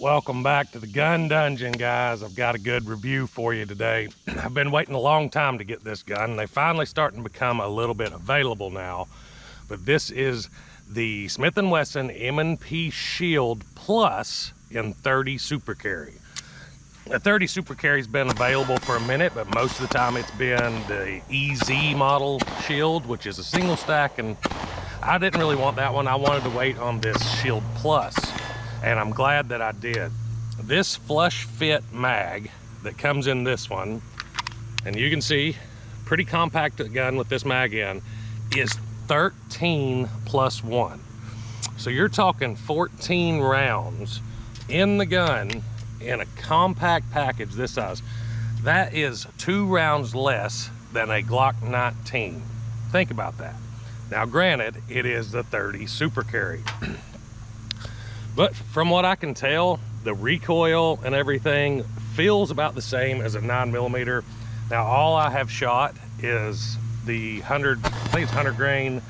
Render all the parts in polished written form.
Welcome back to the gun dungeon, guys. I've got a good review for you today. I've been waiting a long time to get this gun. They finally starting to become a little bit available now. But this is the Smith & Wesson M&P Shield Plus in 30 Super Carry. The 30 Super Carry's been available for a minute, but most of the time it's been the EZ model Shield, which is a single stack, and I didn't really want that one. I wanted to wait on this Shield Plus, and I'm glad that I did. This flush fit mag that comes in this one, and you can see, pretty compact gun with this mag in, is 13 plus 1. So you're talking 14 rounds in the gun in a compact package this size. That is 2 rounds less than a Glock 19. Think about that. Now granted, it is the 30 Super Carry. But from what I can tell, the recoil and everything feels about the same as a 9mm. Now all I have shot is the 100, I think it's 100 grain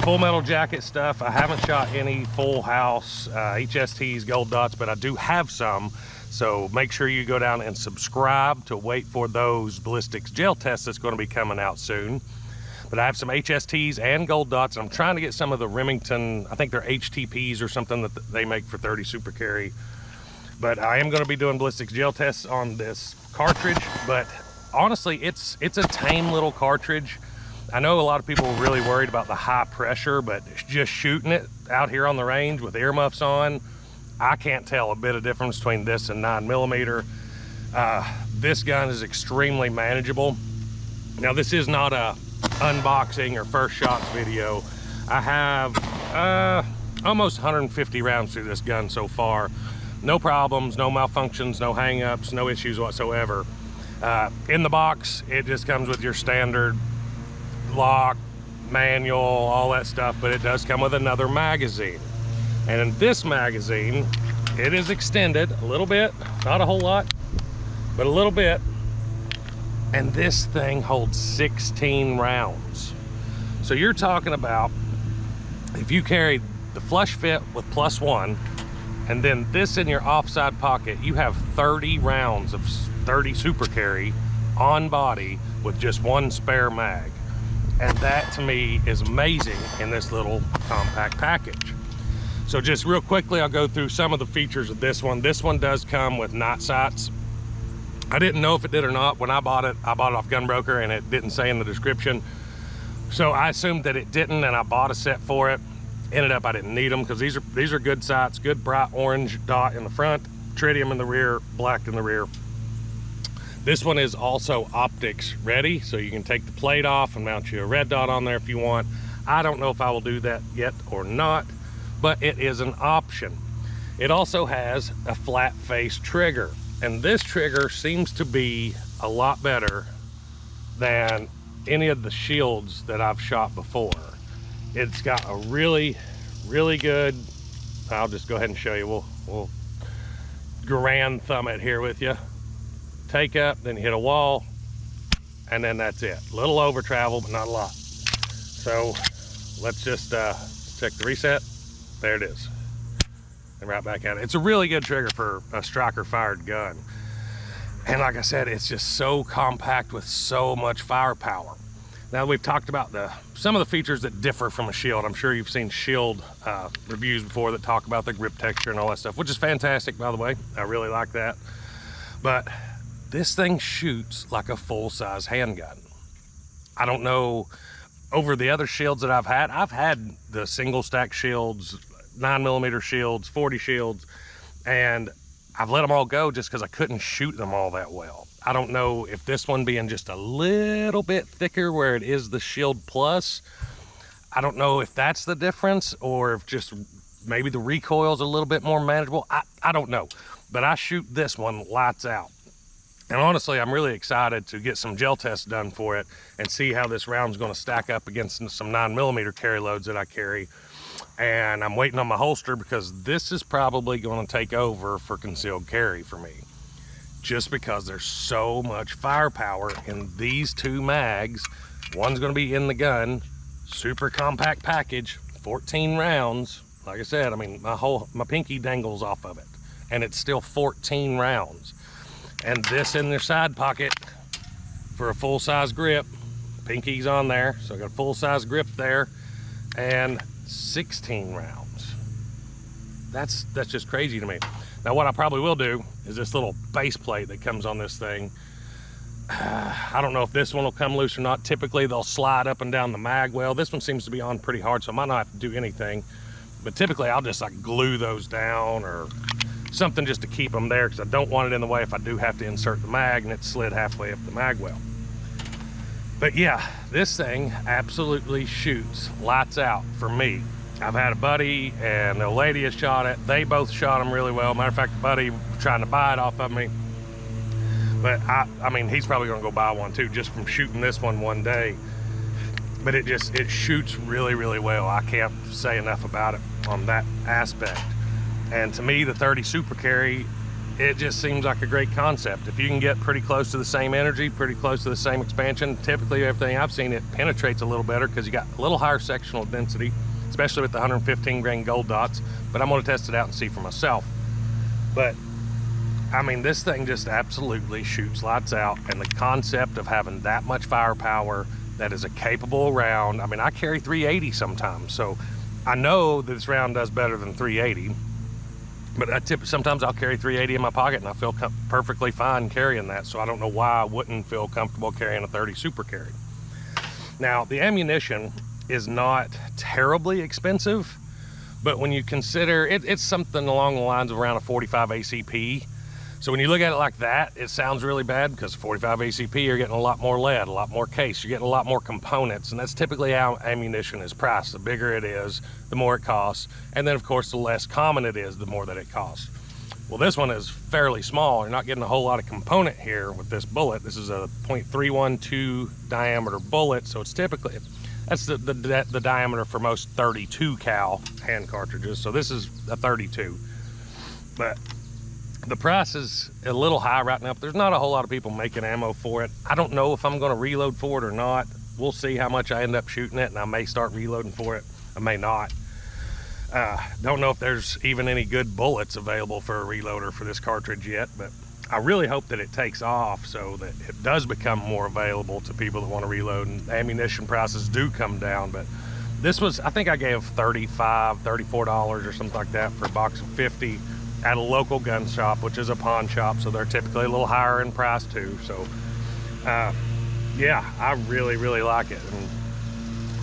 full metal jacket stuff. I haven't shot any full house HSTs, gold dots, but I do have some. So make sure you go down and subscribe to wait for those ballistics gel tests that's going to be coming out soon. But I have some HSTs and gold dots. I'm trying to get some of the Remington, I think they're HTPs or something that they make for 30 Super Carry. But I am going to be doing ballistics gel tests on this cartridge. But honestly, it's a tame little cartridge. I know a lot of people are really worried about the high pressure, but just shooting it out here on the range with earmuffs on, I can't tell a bit of difference between this and 9mm. This gun is extremely manageable. Now this is not a unboxing or first shots video. I have almost 150 rounds through this gun so far. No problems, no malfunctions, no hang-ups, no issues whatsoever. In the box, it just comes with your standard lock, manual, all that stuff, but it does come with another magazine. And in this magazine, it is extended a little bit, not a whole lot, but a little bit. And this thing holds 16 rounds. So you're talking about, if you carry the flush fit with +1, and then this in your offside pocket, you have 30 rounds of 30 Super Carry on body with just one spare mag. And that to me is amazing in this little compact package. So just real quickly, I'll go through some of the features of this one. This one does come with night sights. I didn't know if it did or not. When I bought it off Gunbroker, and it didn't say in the description. So I assumed that it didn't, and I bought a set for it. Ended up I didn't need them, because these are good sights, good bright orange dot in the front, tritium in the rear, black in the rear. This one is also optics ready, so you can take the plate off and mount you a red dot on there if you want. I don't know if I will do that yet or not, but it is an option. It also has a flat face trigger. And this trigger seems to be a lot better than any of the shields that I've shot before. It's got a really, really good, I'll just go ahead and show you. We'll grand thumb it here with you. Take up, then hit a wall, and then that's it. A little over travel, but not a lot. So let's just check the reset. There it is. And right back at it. It's a really good trigger for a striker fired gun. And like I said, it's just so compact with so much firepower. Now we've talked about some of the features that differ from a shield. I'm sure you've seen shield reviews before that talk about the grip texture and all that stuff, which is fantastic, by the way. I really like that. But this thing shoots like a full-size handgun. I don't know, over the other shields that I've had the single stack shields, 9mm shields, 40 shields, and I've let them all go just because I couldn't shoot them all that well. I don't know if this one being just a little bit thicker where it is the Shield Plus, I don't know if that's the difference, or if just maybe the recoil's a little bit more manageable. I don't know, but I shoot this one lights out. And honestly, I'm really excited to get some gel tests done for it and see how this round's going to stack up against some 9mm carry loads that I carry. And I'm waiting on my holster, because this is probably going to take over for concealed carry for me, just because there's so much firepower in these two mags. One's going to be in the gun, super compact package, 14 rounds. Like I said, I mean, my pinky dangles off of it. and it's still 14 rounds. And this in their side pocket for a full-size grip. Pinky's on there, so I got a full-size grip there, and 16 rounds. That's just crazy to me. Now what I probably will do is this little base plate that comes on this thing. I don't know if this one will come loose or not. Typically they'll slide up and down the mag well. This one seems to be on pretty hard, so I might not have to do anything. But typically I'll just like glue those down or something just to keep them there, because I don't want it in the way if I do have to insert the mag and it's slid halfway up the mag well. But yeah, this thing absolutely shoots lights out for me. I've had a buddy and a lady has shot it. They both shot them really well. Matter of fact, the buddy was trying to buy it off of me. But I mean, he's probably gonna go buy one too, just from shooting this one day. But it shoots really, really well. I can't say enough about it on that aspect. And to me, the 30 Super Carry, it just seems like a great concept. If you can get pretty close to the same energy, pretty close to the same expansion, typically everything I've seen, it penetrates a little better because you got a little higher sectional density, especially with the 115 grain gold dots. But I'm gonna test it out and see for myself. But I mean, this thing just absolutely shoots lights out, and the concept of having that much firepower that is a capable round. I mean, I carry 380 sometimes, so I know that this round does better than 380, but sometimes I'll carry 380 in my pocket and I feel perfectly fine carrying that, so I don't know why I wouldn't feel comfortable carrying a 30 Super Carry. Now, the ammunition is not terribly expensive, but when you consider it's something along the lines of around a 45 ACP. So when you look at it like that, it sounds really bad, because 45 ACP, you're getting a lot more lead, a lot more case, you're getting a lot more components, and that's typically how ammunition is priced. The bigger it is, the more it costs, and then of course the less common it is, the more that it costs. Well, this one is fairly small. You're not getting a whole lot of component here with this bullet. This is a .312 diameter bullet, so it's typically, that's the diameter for most 32 cal hand cartridges, so this is a 32. But the price is a little high right now, but there's not a whole lot of people making ammo for it. I don't know if I'm going to reload for it or not. We'll see how much I end up shooting it, and I may start reloading for it. I may not. Don't know if there's even any good bullets available for a reloader for this cartridge yet, but I really hope that it takes off so that it does become more available to people that want to reload, and ammunition prices do come down. But this was, I think I gave $34 or something like that for a box of 50 at a local gun shop, which is a pawn shop, so they're typically a little higher in price too. So yeah, I really like it, and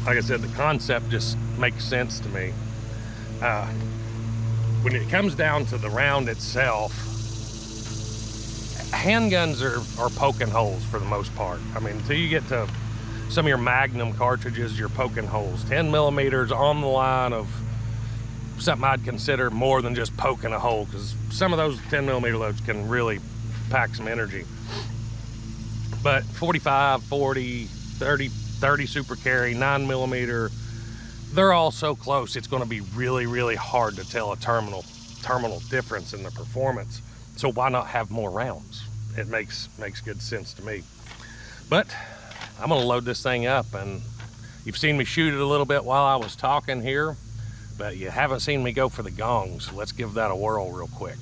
like I said, the concept just makes sense to me. When it comes down to the round itself, handguns are poking holes for the most part. I mean, until you get to some of your Magnum cartridges, you're poking holes. 10 millimeters on the line of something I'd consider more than just poking a hole, because some of those 10 millimeter loads can really pack some energy. But 45, 40, 30 Super Carry, 9 millimeter, they're all so close, it's going to be really hard to tell a terminal difference in the performance. So why not have more rounds? It makes good sense to me. But I'm going to load this thing up, and you've seen me shoot it a little bit while I was talking here, but you haven't seen me go for the gongs. Let's give that a whirl real quick.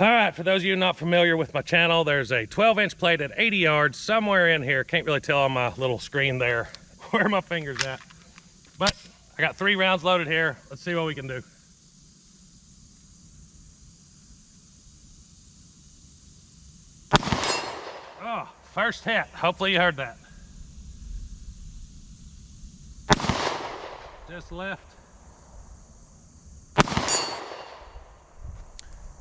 All right, for those of you not familiar with my channel, there's a 12-inch plate at 80 yards somewhere in here. Can't really tell on my little screen there where my finger's at. But I got 3 rounds loaded here. Let's see what we can do. Oh, first hit. Hopefully you heard that. Just left.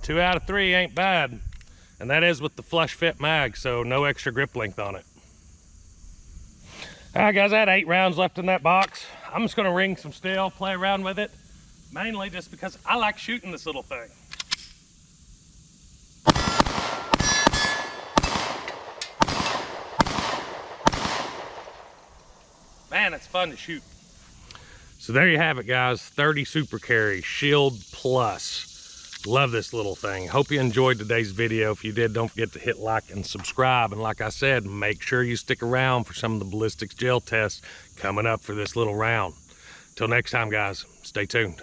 2 out of 3 ain't bad. And that is with the flush fit mag, so no extra grip length on it. All right, guys, I had 8 rounds left in that box. I'm just gonna ring some steel, play around with it, mainly just because I like shooting this little thing. Man, it's fun to shoot. So there you have it, guys. 30 Super Carry Shield Plus. Love this little thing. Hope you enjoyed today's video. If you did, don't forget to hit like and subscribe. And like I said, make sure you stick around for some of the ballistics gel tests coming up for this little round. Till next time, guys, stay tuned.